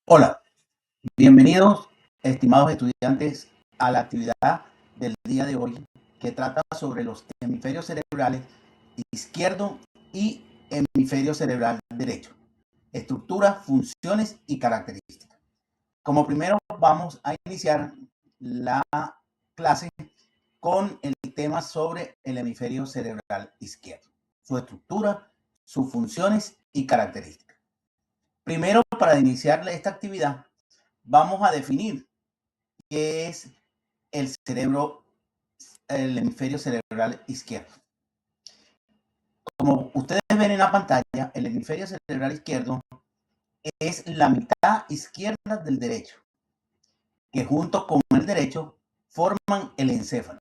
Hola, bienvenidos, estimados estudiantes, a la actividad del día de hoy que trata sobre los hemisferios cerebrales izquierdo y hemisferio cerebral derecho, estructura, funciones y características. Como primero vamos a iniciar la clase con el tema sobre el hemisferio cerebral izquierdo, su estructura, sus funciones y características. Primero, para iniciar esta actividad, vamos a definir qué es el cerebro, el hemisferio cerebral izquierdo. Como ustedes ven en la pantalla, el hemisferio cerebral izquierdo es la mitad izquierda del derecho, que junto con el derecho forman el encéfalo.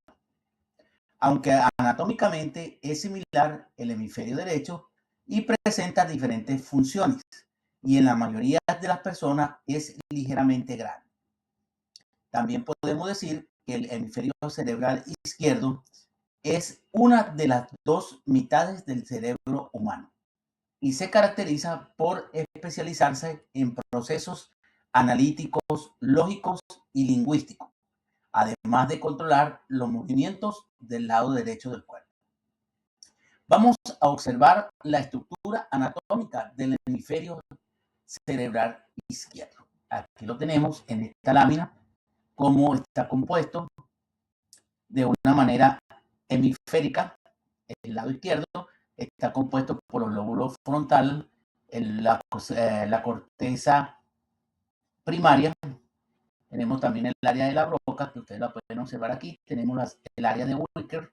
Aunque anatómicamente es similar el hemisferio derecho y presenta diferentes funciones, y en la mayoría de las personas es ligeramente grande. También podemos decir que el hemisferio cerebral izquierdo es una de las dos mitades del cerebro humano y se caracteriza por especializarse en procesos analíticos, lógicos y lingüísticos, además de controlar los movimientos del lado derecho del cuerpo. Vamos a observar la estructura anatómica del hemisferio cerebral izquierdo. Aquí lo tenemos en esta lámina, cómo está compuesto de una manera hemisférica. El lado izquierdo está compuesto por los lóbulos frontal, la corteza primaria. Tenemos también el área de la broca, que ustedes la pueden observar aquí. Tenemos el área de Wicker.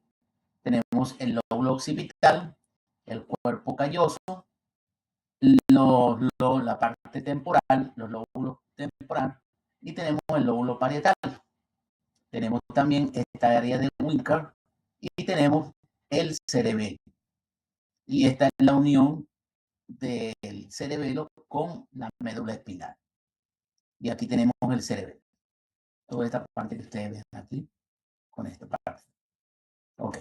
Tenemos el lóbulo occipital, el cuerpo calloso, la parte temporal, los lóbulos temporales, y tenemos el lóbulo parietal. Tenemos también esta área de Wicker y tenemos el cerebelo. Y esta es la unión del cerebelo con la médula espinal. Y aquí tenemos el cerebelo. Toda esta parte que ustedes ven aquí, con esta parte. Ok,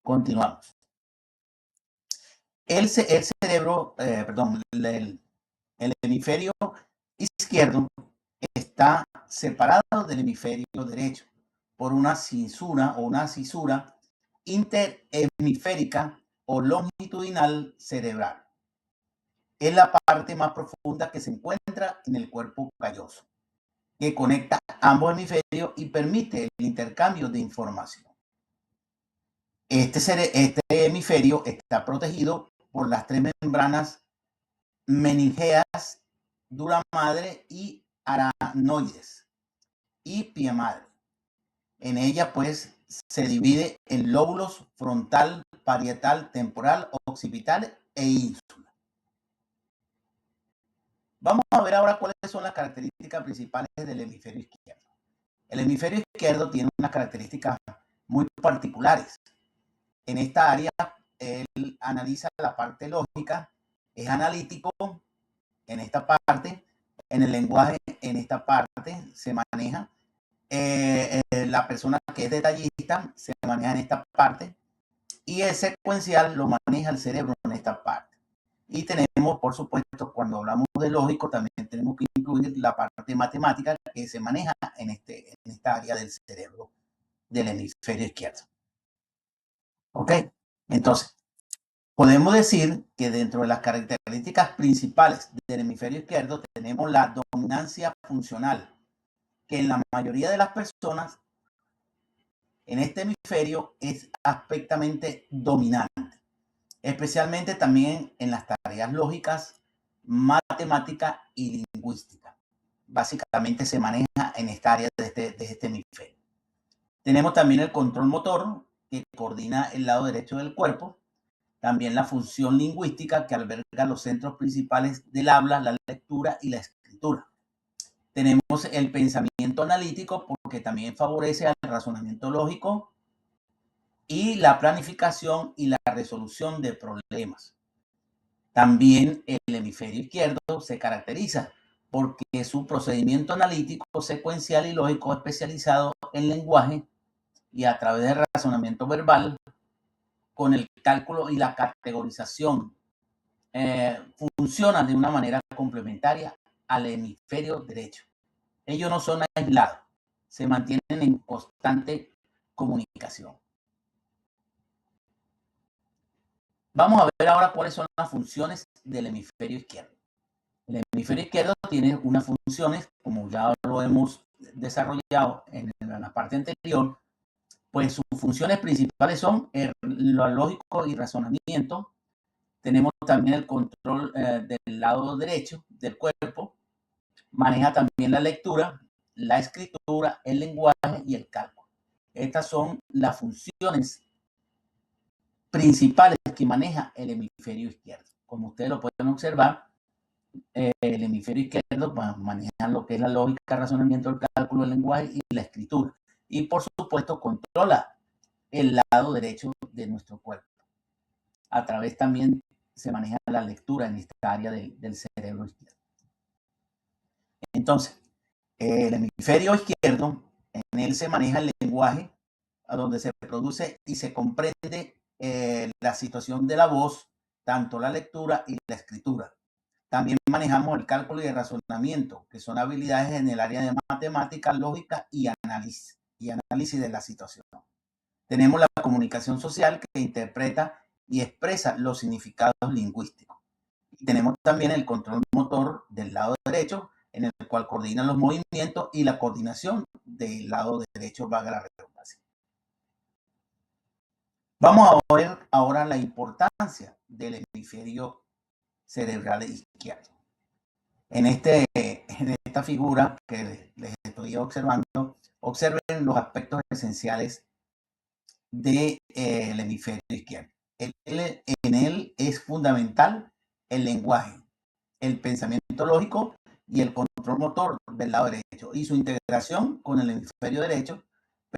continuamos. El cerebro, perdón, el hemisferio izquierdo está separado del hemisferio derecho por una cisura interhemisférica o longitudinal cerebral. Es la parte más profunda que se encuentra en el cuerpo calloso, que conecta ambos hemisferios y permite el intercambio de información. Este hemisferio está protegido por las tres membranas meningeas, dura madre y aranoides y pie madre. En ella, pues, se divide en lóbulos frontal, parietal, temporal, occipital e ínsula. Vamos a ver ahora cuáles son las características principales del hemisferio izquierdo. El hemisferio izquierdo tiene unas características muy particulares. En esta área, él analiza la parte lógica, es analítico en esta parte, en el lenguaje en esta parte se maneja. La persona que es detallista se maneja en esta parte y el secuencial lo maneja el cerebro en esta parte. Y tenemos, por supuesto, cuando hablamos de lógico, también tenemos que incluir la parte matemática que se maneja en esta área del cerebro del hemisferio izquierdo. ¿Ok? Entonces, podemos decir que dentro de las características principales del hemisferio izquierdo tenemos la dominancia funcional, que en la mayoría de las personas en este hemisferio es aspectamente dominante, especialmente también en las tareas lógicas, matemática y lingüística. Básicamente se maneja en esta área de este hemisferio. Tenemos también el control motor, que coordina el lado derecho del cuerpo. También la función lingüística, que alberga los centros principales del habla, la lectura y la escritura. Tenemos el pensamiento analítico, porque también favorece al razonamiento lógico y la planificación y la resolución de problemas. También el hemisferio izquierdo se caracteriza porque su procedimiento analítico, secuencial y lógico especializado en lenguaje y a través del razonamiento verbal, con el cálculo y la categorización, funciona de una manera complementaria al hemisferio derecho. Ellos no son aislados, se mantienen en constante comunicación. Vamos a ver ahora cuáles son las funciones del hemisferio izquierdo. El hemisferio izquierdo tiene unas funciones, como ya lo hemos desarrollado en la parte anterior, pues sus funciones principales son lo lógico y razonamiento. Tenemos también el control del lado derecho del cuerpo, maneja también la lectura, la escritura, el lenguaje y el cálculo. Estas son las funciones principales que maneja el hemisferio izquierdo. Como ustedes lo pueden observar, el hemisferio izquierdo maneja lo que es la lógica, el razonamiento, el cálculo, el lenguaje y la escritura. Y por supuesto controla el lado derecho de nuestro cuerpo. A través también se maneja la lectura en esta área del cerebro izquierdo. Entonces, el hemisferio izquierdo, en él se maneja el lenguaje, a donde se produce y se comprende la situación de la voz, tanto la lectura y la escritura. También manejamos el cálculo y el razonamiento, que son habilidades en el área de matemática, lógica y análisis de la situación. Tenemos la comunicación social, que interpreta y expresa los significados lingüísticos. Y tenemos también el control motor del lado derecho, en el cual coordina los movimientos y la coordinación del lado derecho, valga la redundancia. Vamos a ver ahora la importancia del hemisferio cerebral izquierdo. En esta figura que les estoy observando, observen los aspectos esenciales del hemisferio izquierdo. En él es fundamental el lenguaje, el pensamiento lógico y el control motor del lado derecho, y su integración con el hemisferio derecho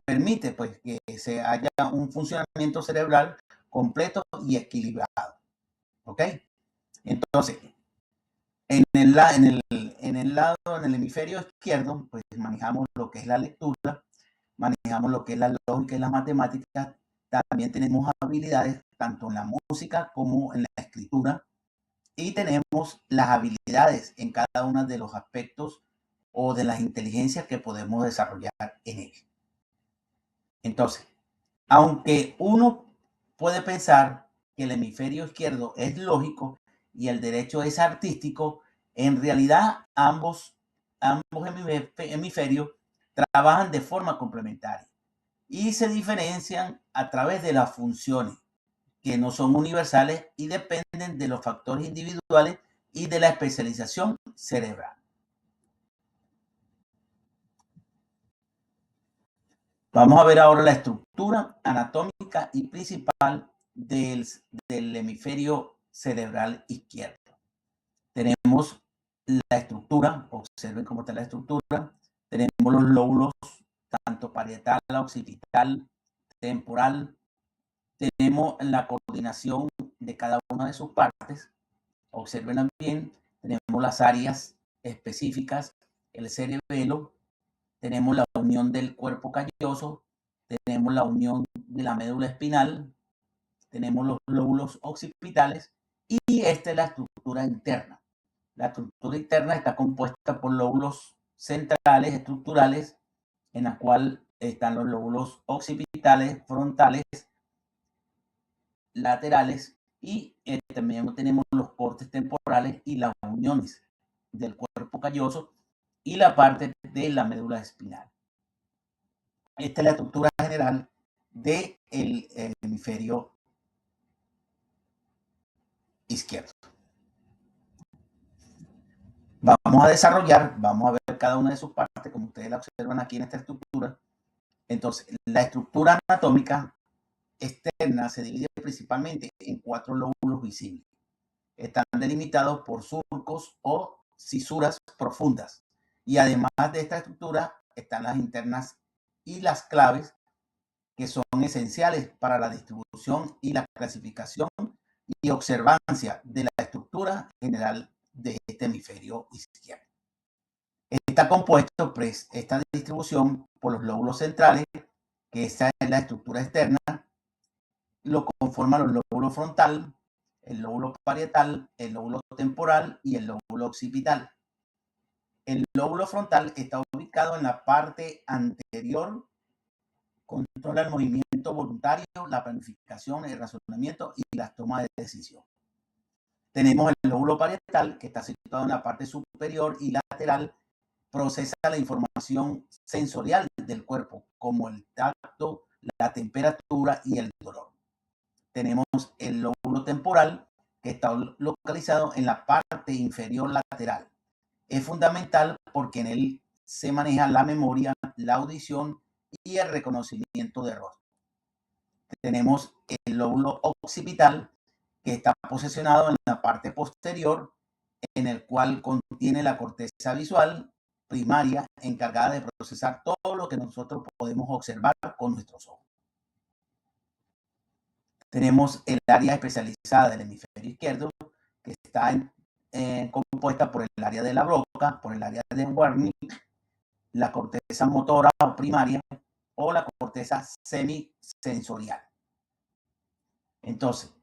permite pues que se haya un funcionamiento cerebral completo y equilibrado. ¿Ok? Entonces, en el hemisferio izquierdo, pues manejamos lo que es la lectura, manejamos lo que es la lógica y las matemáticas. También tenemos habilidades tanto en la música como en la escritura, y tenemos las habilidades en cada uno de los aspectos o de las inteligencias que podemos desarrollar en él. Entonces, aunque uno puede pensar que el hemisferio izquierdo es lógico y el derecho es artístico, en realidad ambos hemisferios trabajan de forma complementaria y se diferencian a través de las funciones, que no son universales y dependen de los factores individuales y de la especialización cerebral. Vamos a ver ahora la estructura anatómica y principal del hemisferio cerebral izquierdo. Tenemos la estructura, observen cómo está la estructura. Tenemos los lóbulos, tanto parietal, occipital, temporal. Tenemos la coordinación de cada una de sus partes. Observen bien, tenemos las áreas específicas, el cerebelo, tenemos la unión del cuerpo calloso, tenemos la unión de la médula espinal, tenemos los lóbulos occipitales, y esta es la estructura interna. La estructura interna está compuesta por lóbulos centrales estructurales, en la cual están los lóbulos occipitales, frontales, laterales, y también tenemos los cortes temporales y las uniones del cuerpo calloso y la parte de la médula espinal. Esta es la estructura general del hemisferio izquierdo. Vamos a desarrollar, vamos a ver cada una de sus partes, como ustedes la observan aquí en esta estructura. Entonces, la estructura anatómica externa se divide principalmente en 4 lóbulos visibles. Están delimitados por surcos o cisuras profundas. Y además de esta estructura están las internas y las claves, que son esenciales para la distribución y la clasificación y observancia de la estructura general de este hemisferio izquierdo. Está compuesto, pues, esta distribución por los lóbulos centrales, que esa es la estructura externa. Lo conforman los lóbulos frontal, el lóbulo parietal, el lóbulo temporal y el lóbulo occipital. El lóbulo frontal está ubicado en la parte anterior, controla el movimiento voluntario, la planificación, el razonamiento y la toma de decisión. Tenemos el lóbulo parietal, que está situado en la parte superior y lateral, procesa la información sensorial del cuerpo, como el tacto, la temperatura y el dolor. Tenemos el lóbulo temporal, que está localizado en la parte inferior lateral. Es fundamental porque en él se maneja la memoria, la audición y el reconocimiento de rostro. Tenemos el lóbulo occipital, que está posicionado en la parte posterior, en el cual contiene la corteza visual primaria, encargada de procesar todo lo que nosotros podemos observar con nuestros ojos. Tenemos el área especializada del hemisferio izquierdo, que está compuesta por el área de la broca, por el área de Wernicke, la corteza motora o primaria o la corteza semisensorial. Entonces,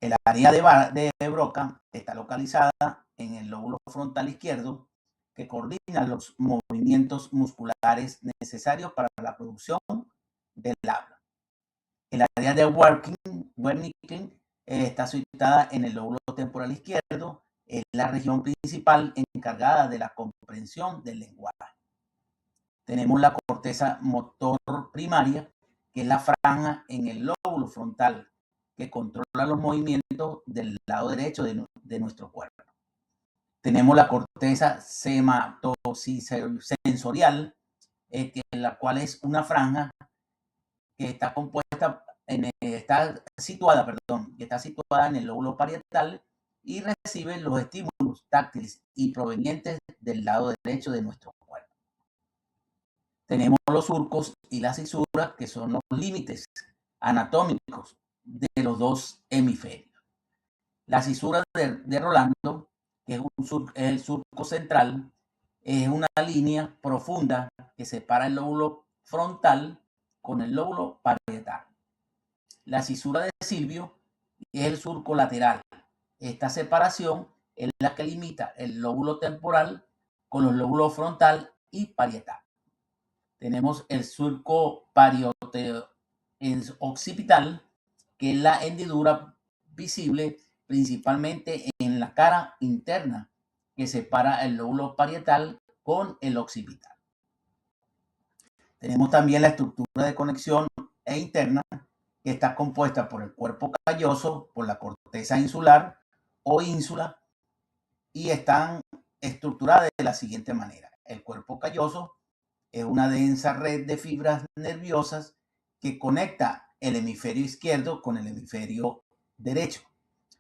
el área de Broca está localizada en el lóbulo frontal izquierdo, que coordina los movimientos musculares necesarios para la producción del habla. El área de Wernicke está situada en el lóbulo temporal izquierdo, es la región principal encargada de la comprensión del lenguaje. Tenemos la corteza motor primaria, que es la franja en el lóbulo frontal, que controla los movimientos del lado derecho de nuestro cuerpo. Tenemos la corteza sematosensorial, la cual es una franja que está está situada en el lóbulo parietal y recibe los estímulos táctiles y provenientes del lado derecho de nuestro cuerpo. Tenemos los surcos y las cisuras, que son los límites anatómicos de los dos hemisferios. La cisura de Rolando, que es el surco central, es una línea profunda que separa el lóbulo frontal con el lóbulo parietal. La cisura de Silvio es el surco lateral. Esta separación es la que limita el lóbulo temporal con los lóbulos frontal y parietal. Tenemos el surco occipital, que es la hendidura visible principalmente en la cara interna, que separa el lóbulo parietal con el occipital. Tenemos también la estructura de conexión interna, que está compuesta por el cuerpo calloso, por la corteza insular o ínsula, y están estructuradas de la siguiente manera. El cuerpo calloso es una densa red de fibras nerviosas que conecta el hemisferio izquierdo con el hemisferio derecho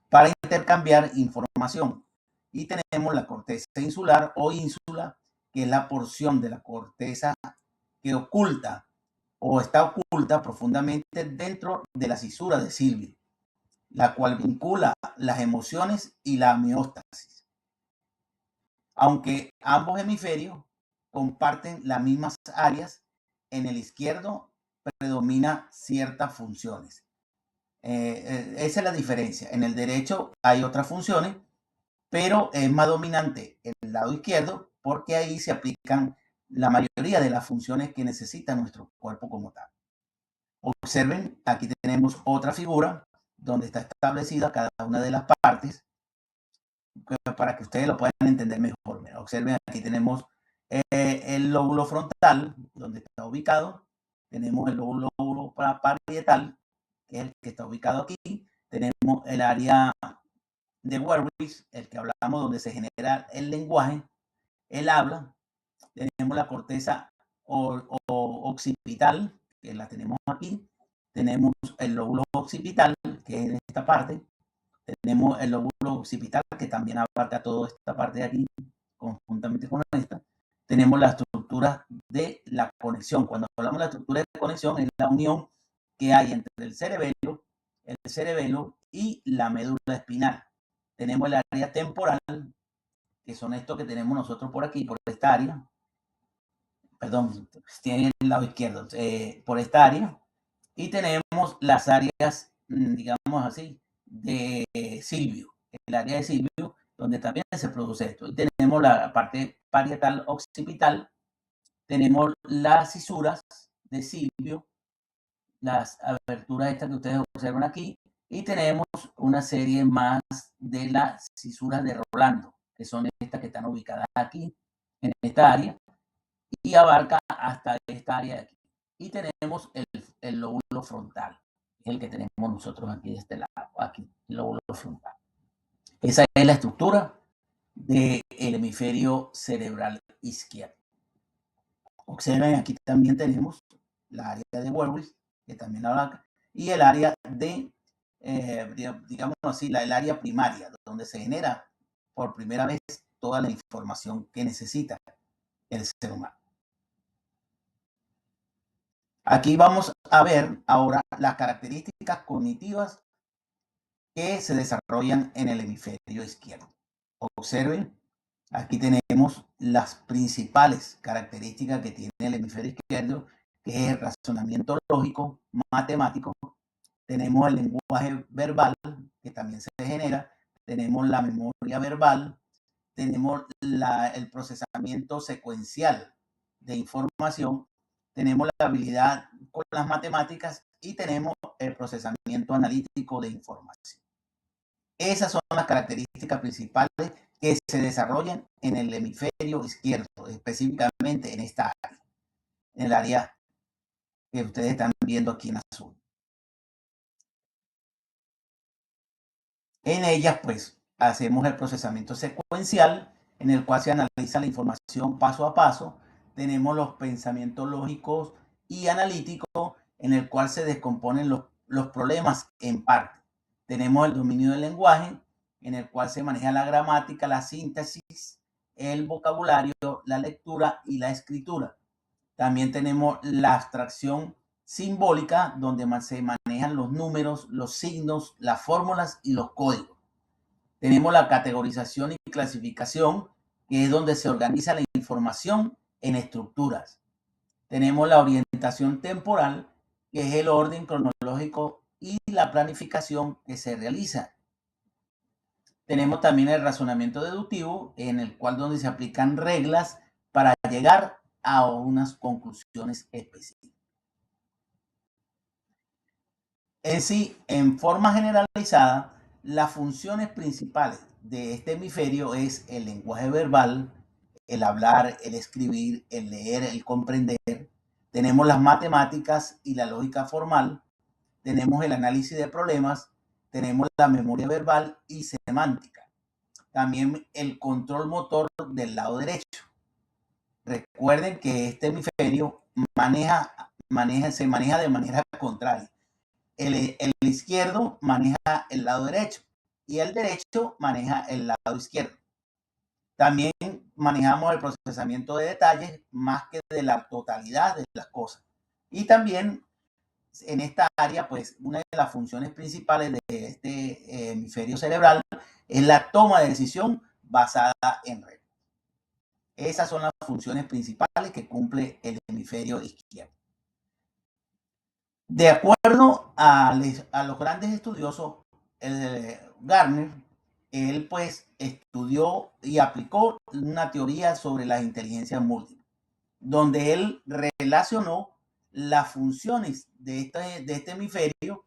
para intercambiar información. Y tenemos la corteza insular o ínsula, que es la porción de la corteza que oculta o está oculta profundamente dentro de la cisura de Silvio, la cual vincula las emociones y la homeostasis. Aunque ambos hemisferios comparten las mismas áreas, en el izquierdo predomina ciertas funciones. Esa es la diferencia. En el derecho hay otras funciones, pero es más dominante el lado izquierdo porque ahí se aplican la mayoría de las funciones que necesita nuestro cuerpo como tal. Observen, aquí tenemos otra figura donde está establecida cada una de las partes para que ustedes lo puedan entender mejor. Mira, observen, aquí tenemos el lóbulo frontal, donde está ubicado. Tenemos el lóbulo parietal, que es el que está ubicado aquí. Tenemos el área de Wernicke, el que hablamos, donde se genera el lenguaje, el habla. Tenemos la corteza occipital, que la tenemos aquí. Tenemos el lóbulo occipital, que es en esta parte. Tenemos el lóbulo occipital, que también abarca toda esta parte de aquí, conjuntamente con esta. Tenemos la estructura de la conexión. Cuando hablamos de la estructura de conexión, es la unión que hay entre el cerebelo y la médula espinal. Tenemos el área temporal, que son estos que tenemos nosotros por aquí, por esta área. Perdón, tiene el lado izquierdo, por esta área. Y tenemos las áreas, digamos así, de Silvio, el área de Silvio, donde también se produce esto. Y tenemos la parte parietal occipital, tenemos las cisuras de Silvio, las aberturas estas que ustedes observan aquí, y tenemos una serie más de las cisuras de Rolando, que son estas que están ubicadas aquí, en esta área, y abarca hasta esta área de aquí. Y tenemos el lóbulo frontal, el que tenemos nosotros aquí de este lado, aquí, el lóbulo frontal. Esa es la estructura del hemisferio cerebral izquierdo. Observen, aquí también tenemos la área de Werwitz, que también abarca, y el área de, digamos así, el área primaria, donde se genera por primera vez toda la información que necesita el ser humano. Aquí vamos a ver ahora las características cognitivas que se desarrollan en el hemisferio izquierdo. Observen, aquí tenemos las principales características que tiene el hemisferio izquierdo, que es el razonamiento lógico, matemático. Tenemos el lenguaje verbal, que también se genera. Tenemos la memoria verbal. Tenemos el procesamiento secuencial de información. Tenemos la habilidad con las matemáticas y tenemos el procesamiento analítico de información. Esas son las características principales que se desarrollan en el hemisferio izquierdo, específicamente en esta área, en el área que ustedes están viendo aquí en azul. En ellas, pues, hacemos el procesamiento secuencial, en el cual se analiza la información paso a paso. Tenemos los pensamientos lógicos y analíticos, en el cual se descomponen los problemas en parte. Tenemos el dominio del lenguaje, en el cual se maneja la gramática, la síntesis, el vocabulario, la lectura y la escritura. También tenemos la abstracción simbólica, donde se manejan los números, los signos, las fórmulas y los códigos. Tenemos la categorización y clasificación, que es donde se organiza la información en estructuras. Tenemos la orientación temporal, que es el orden cronológico y la planificación que se realiza. Tenemos también el razonamiento deductivo, en el cual donde se aplican reglas para llegar a unas conclusiones específicas. En sí, en forma generalizada, las funciones principales de este hemisferio es el lenguaje verbal, el hablar, el escribir, el leer, el comprender. Tenemos las matemáticas y la lógica formal. Tenemos el análisis de problemas. Tenemos la memoria verbal y semántica. También el control motor del lado derecho. Recuerden que este hemisferio se maneja de manera contraria. El izquierdo maneja el lado derecho y el derecho maneja el lado izquierdo. También manejamos el procesamiento de detalles más que de la totalidad de las cosas. Y también en esta área, pues una de las funciones principales de este hemisferio cerebral es la toma de decisión basada en reglas. Esas son las funciones principales que cumple el hemisferio izquierdo. De acuerdo a los grandes estudiosos, Gardner, él pues estudió y aplicó una teoría sobre las inteligencias múltiples, donde él relacionó las funciones de este hemisferio,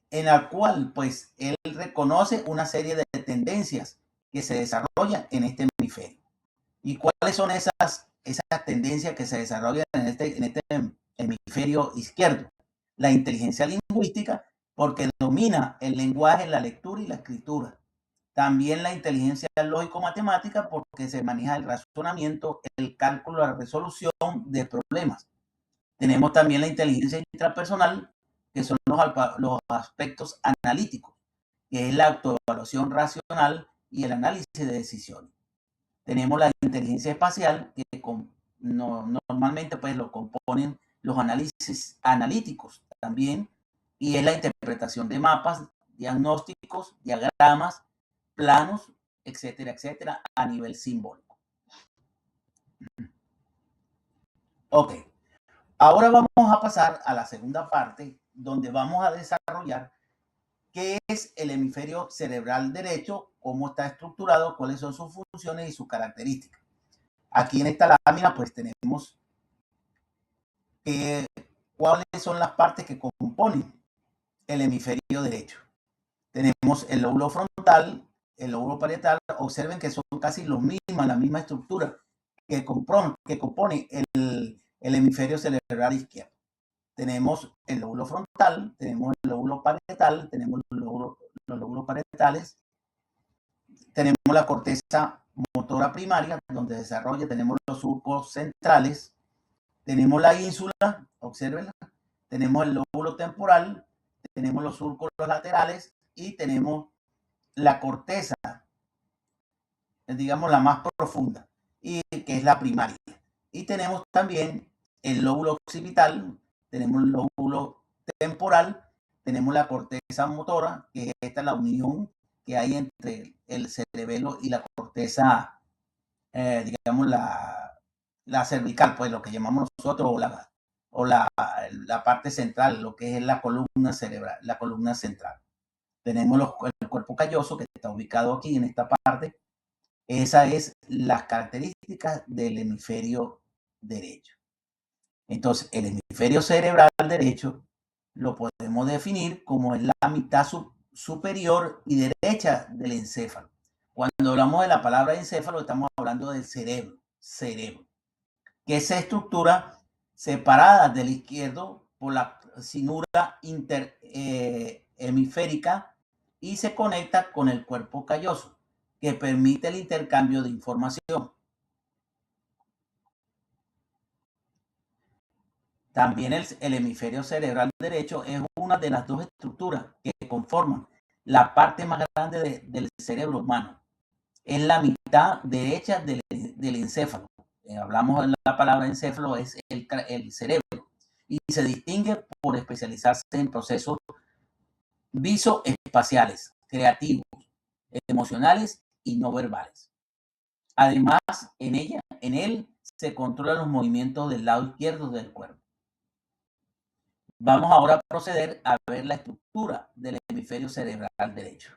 en la cual pues él reconoce una serie de tendencias que se desarrollan en este hemisferio. ¿Y cuáles son esas tendencias que se desarrollan en este hemisferio izquierdo? La inteligencia lingüística, porque domina el lenguaje, la lectura y la escritura. También la inteligencia lógico-matemática, porque se maneja el razonamiento, el cálculo, la resolución de problemas. Tenemos también la inteligencia intrapersonal, que son los aspectos analíticos, que es la autoevaluación racional y el análisis de decisiones. Tenemos la inteligencia espacial, que normalmente pues lo componen los análisis analíticos también, y es la interpretación de mapas, diagnósticos, diagramas, planos, etcétera, etcétera, a nivel simbólico. Ok, ahora vamos a pasar a la segunda parte, donde vamos a desarrollar qué es el hemisferio cerebral derecho, cómo está estructurado, cuáles son sus funciones y sus características. Aquí en esta lámina pues tenemos cuáles son las partes que componen el hemisferio derecho. Tenemos el lóbulo frontal, el lóbulo parietal. Observen que son casi los mismos, la misma estructura que compone el hemisferio cerebral izquierdo. Tenemos el lóbulo frontal, tenemos el lóbulo parietal, tenemos los lóbulos parietales, tenemos la corteza motora primaria, donde desarrolla, tenemos los surcos centrales, tenemos la ínsula, observenla, tenemos el lóbulo temporal, tenemos los surcos laterales y tenemos la corteza, digamos la más profunda, y que es la primaria. Y tenemos también el lóbulo occipital, tenemos el lóbulo temporal, tenemos la corteza motora, que es esta la unión que hay entre el cerebelo y la corteza, digamos la cervical, pues lo que llamamos nosotros, o la parte central, lo que es la columna cerebral, la columna central. Tenemos el cuerpo calloso que está ubicado aquí en esta parte. Esa es las características del hemisferio derecho. Entonces, el hemisferio cerebral derecho lo podemos definir como la mitad superior y derecha del encéfalo. Cuando hablamos de la palabra encéfalo, estamos hablando del cerebro, que se estructura separada del izquierdo por la cintura hemisférica y se conecta con el cuerpo calloso, que permite el intercambio de información. También el hemisferio cerebral derecho es una de las dos estructuras que conforman la parte más grande del cerebro humano. Es la mitad derecha del encéfalo. Hablamos de la palabra encéfalo, es el cerebro. Y se distingue por especializarse en procesos visoespaciales, creativos, emocionales y no verbales. Además, en él se controlan los movimientos del lado izquierdo del cuerpo. Vamos ahora a proceder a ver la estructura del hemisferio cerebral derecho.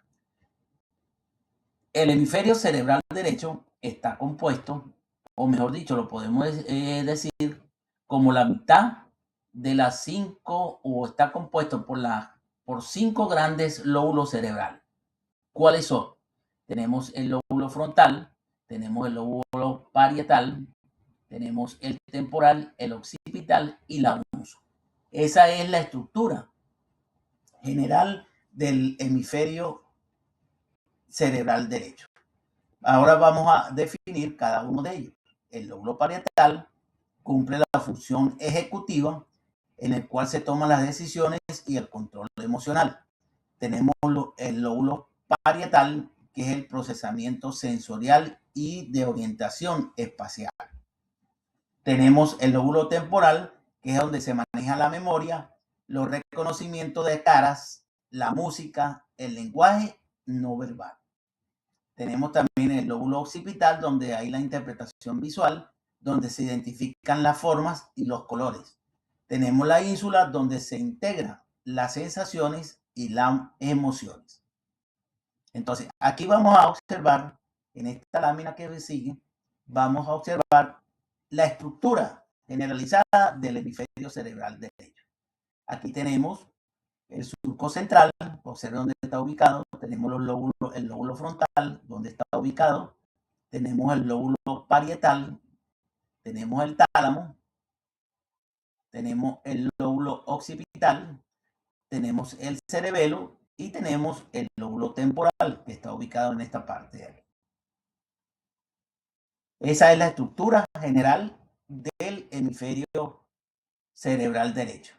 El hemisferio cerebral derecho está compuesto, o mejor dicho, lo podemos decir como la mitad de las 5, o está compuesto por 5 grandes lóbulos cerebrales. ¿Cuáles son? Tenemos el lóbulo frontal, tenemos el lóbulo parietal, tenemos el temporal, el occipital y la únula. Esa es la estructura general del hemisferio cerebral derecho. Ahora vamos a definir cada uno de ellos. El lóbulo parietal cumple la función ejecutiva en el cual se toman las decisiones y el control emocional. Tenemos el lóbulo parietal, que es el procesamiento sensorial y de orientación espacial. Tenemos el lóbulo temporal, que es donde se maneja la memoria, los reconocimientos de caras, la música, el lenguaje no verbal. Tenemos también el lóbulo occipital, donde hay la interpretación visual, donde se identifican las formas y los colores. Tenemos la ínsula, donde se integran las sensaciones y las emociones. Entonces, aquí vamos a observar, en esta lámina que sigue, vamos a observar la estructura generalizada del hemisferio cerebral derecho. Aquí tenemos el surco central, observen dónde está ubicado, tenemos el lóbulo frontal, donde está ubicado, tenemos el lóbulo parietal, tenemos el tálamo, tenemos el lóbulo occipital, tenemos el cerebelo y tenemos el lóbulo temporal, que está ubicado en esta parte de aquí. Esa es la estructura general del hemisferio cerebral derecho.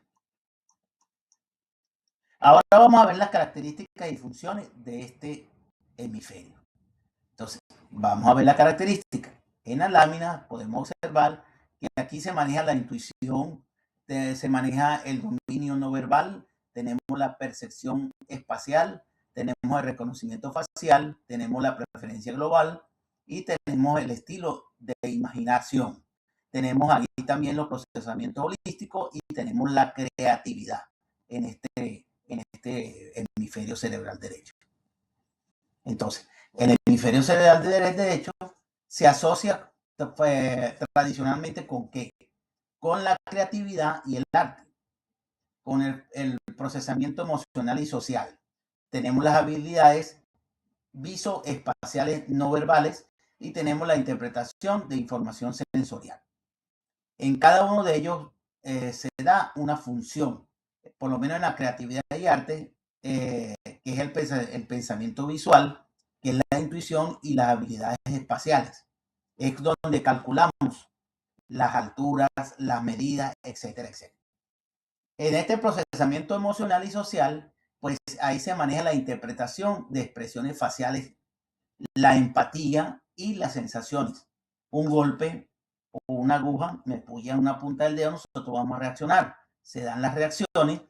Ahora vamos a ver las características y funciones de este hemisferio. Entonces, vamos a ver la característica. En la lámina podemos observar que aquí se maneja la intuición, se maneja el dominio no verbal, tenemos la percepción espacial, tenemos el reconocimiento facial, tenemos la preferencia global y tenemos el estilo de imaginación. Tenemos aquí también los procesamientos holísticos y tenemos la creatividad en este hemisferio cerebral derecho. Entonces, el hemisferio cerebral derecho se asocia tradicionalmente ¿con qué? Con la creatividad y el arte, con el procesamiento emocional y social. Tenemos las habilidades visoespaciales no verbales y tenemos la interpretación de información sensorial. En cada uno de ellos se da una función, por lo menos en la creatividad y arte, que es el pensamiento visual, que es la intuición y las habilidades espaciales. Es donde calculamos las alturas, las medidas, etcétera, etcétera. En este procesamiento emocional y social, pues ahí se maneja la interpretación de expresiones faciales, la empatía y las sensaciones. Un golpe o una aguja me puya en una punta del dedo, nosotros vamos a reaccionar. Se dan las reacciones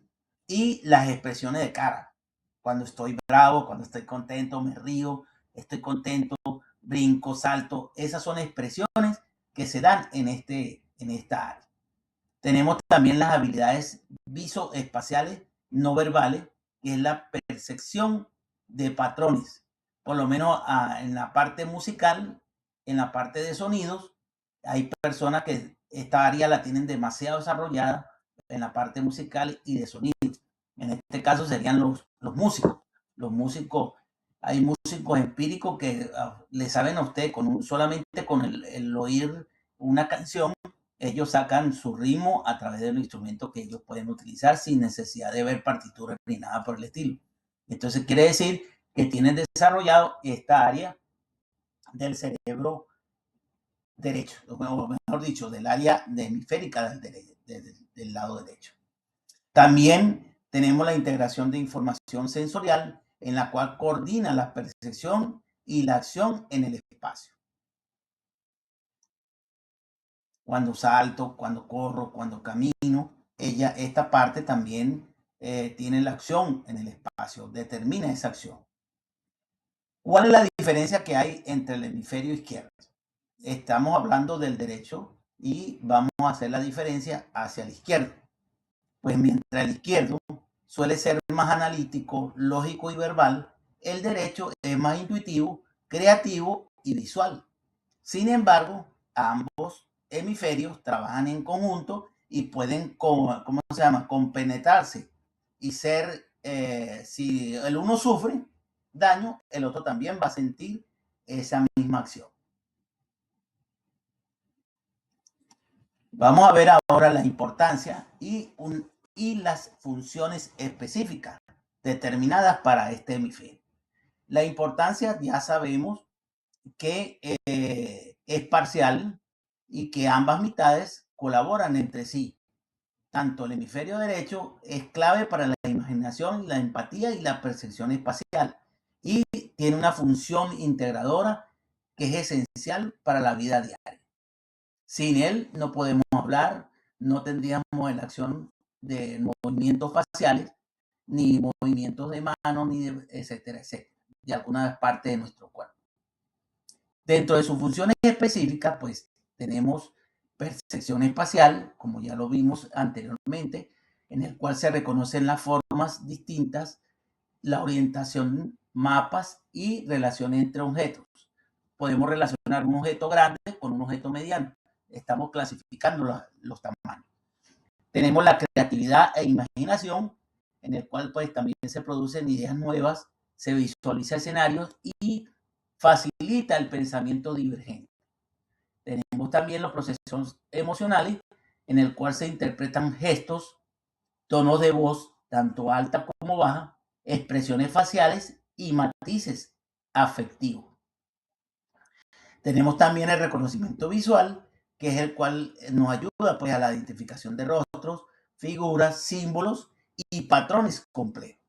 y las expresiones de cara. Cuando estoy bravo, cuando estoy contento, me río, estoy contento, brinco, salto. Esas son expresiones que se dan en esta área. Tenemos también las habilidades visoespaciales no verbales, que es la percepción de patrones. Por lo menos en la parte musical, en la parte de sonidos, hay personas que esta área la tienen demasiado desarrollada en la parte musical y de sonido. En este caso serían los músicos. Los músicos, hay músicos empíricos que le saben a usted solamente con el oír una canción, ellos sacan su ritmo a través de los instrumentos que ellos pueden utilizar sin necesidad de ver partituras ni nada por el estilo. Entonces quiere decir que tienen desarrollado esta área del cerebro derecho, o mejor dicho, del área hemisférica del lado derecho. También tenemos la integración de información sensorial en la cual coordina la percepción y la acción en el espacio. Cuando salto, cuando corro, cuando camino, esta parte también tiene la acción en el espacio, determina esa acción. ¿Cuál es la diferencia que hay entre el hemisferio izquierdo? Estamos hablando del derecho y vamos a hacer la diferencia hacia el izquierdo. Pues mientras el izquierdo suele ser más analítico, lógico y verbal, el derecho es más intuitivo, creativo y visual. Sin embargo, ambos hemisferios trabajan en conjunto y pueden, compenetrarse y ser, si el uno sufre daño, el otro también va a sentir esa misma acción. Vamos a ver ahora la importancia y las funciones específicas determinadas para este hemisferio. La importancia ya sabemos que es parcial y que ambas mitades colaboran entre sí. Tanto el hemisferio derecho es clave para la imaginación, la empatía y la percepción espacial y tiene una función integradora que es esencial para la vida diaria. Sin él no podemos hablar, no tendríamos la acción de movimientos faciales, ni movimientos de manos, ni etcétera, etcétera, de alguna parte de nuestro cuerpo. Dentro de sus funciones específicas, pues tenemos percepción espacial, como ya lo vimos anteriormente, en el cual se reconocen las formas distintas, la orientación, mapas y relaciones entre objetos. Podemos relacionar un objeto grande con un objeto mediano. Estamos clasificando los tamaños. Tenemos la creatividad e imaginación, en el cual pues también se producen ideas nuevas, se visualiza escenarios y facilita el pensamiento divergente. Tenemos también los procesos emocionales, en el cual se interpretan gestos, tonos de voz, tanto alta como baja, expresiones faciales y matices afectivos. Tenemos también el reconocimiento visual, que es el cual nos ayuda pues, a la identificación de rostros, figuras, símbolos y patrones complejos.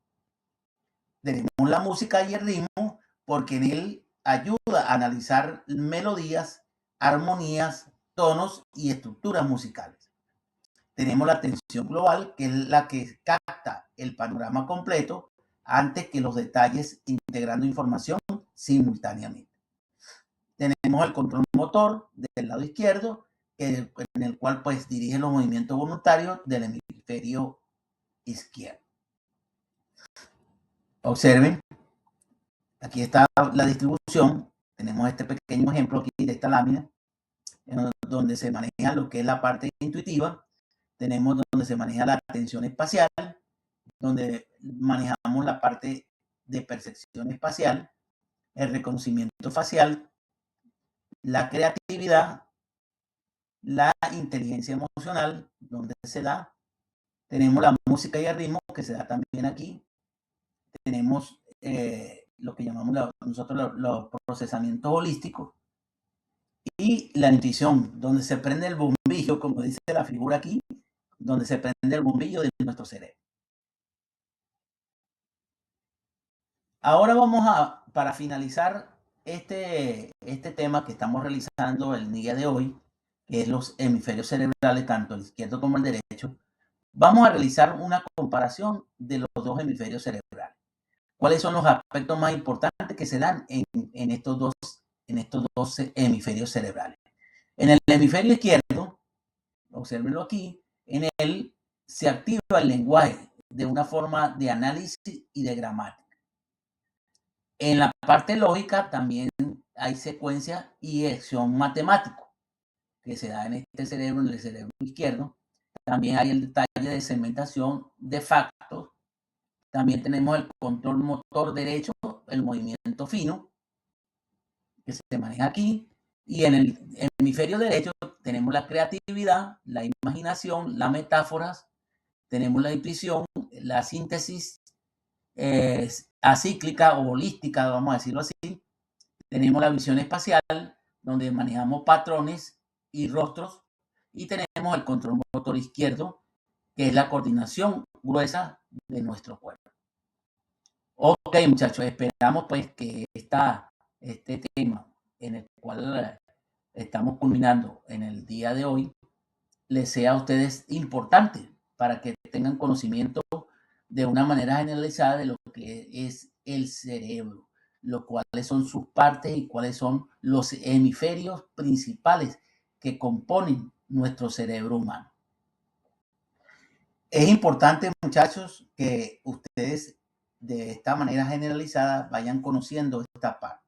Tenemos la música y el ritmo, porque en él ayuda a analizar melodías, armonías, tonos y estructuras musicales. Tenemos la atención global, que es la que capta el panorama completo antes que los detalles, integrando información simultáneamente. Tenemos el control motor del lado izquierdo, en el cual pues dirige los movimientos voluntarios del hemisferio izquierdo. Observen, aquí está la distribución. Tenemos este pequeño ejemplo aquí de esta lámina. donde se maneja lo que es la parte intuitiva. Tenemos donde se maneja la atención espacial, donde manejamos la parte de percepción espacial, el reconocimiento facial, la creatividad, la inteligencia emocional, donde se da. Tenemos la música y el ritmo, que se da también aquí. Tenemos lo que llamamos nosotros los procesamientos holísticos. Y la intuición, donde se prende el bombillo, como dice la figura aquí, donde se prende el bombillo de nuestro cerebro. Ahora vamos para finalizar este tema que estamos realizando el día de hoy, que es los hemisferios cerebrales, tanto el izquierdo como el derecho, vamos a realizar una comparación de los dos hemisferios cerebrales. ¿Cuáles son los aspectos más importantes que se dan en estos dos hemisferios cerebrales? En el hemisferio izquierdo, obsérvenlo aquí, en él se activa el lenguaje de una forma de análisis y de gramática. En la parte lógica también hay secuencia y acción matemático que se da en este cerebro, en el cerebro izquierdo. También hay el detalle de segmentación de factos. También tenemos el control motor derecho, el movimiento fino, que se maneja aquí. Y en el hemisferio derecho tenemos la creatividad, la imaginación, las metáforas, tenemos la intuición, la síntesis acíclica o holística, vamos a decirlo así. Tenemos la visión espacial, donde manejamos patrones y rostros. Y tenemos el control motor izquierdo, que es la coordinación gruesa de nuestro cuerpo. Ok, muchachos, esperamos pues que este tema en el cual estamos culminando en el día de hoy les sea a ustedes importante para que tengan conocimiento de una manera generalizada de lo que es el cerebro, cuáles son sus partes y cuáles son los hemisferios principales que componen nuestro cerebro humano. Es importante, muchachos, que ustedes de esta manera generalizada vayan conociendo esta parte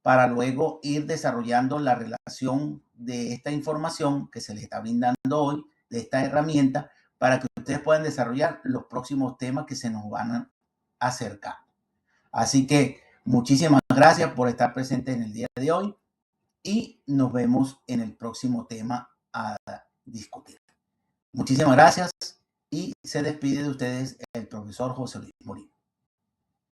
para luego ir desarrollando la relación de esta información que se les está brindando hoy, de esta herramienta, para que ustedes puedan desarrollar los próximos temas que se nos van a acercar. Así que muchísimas gracias por estar presentes en el día de hoy y nos vemos en el próximo tema a discutir. Muchísimas gracias y se despide de ustedes el profesor José Luis Morín.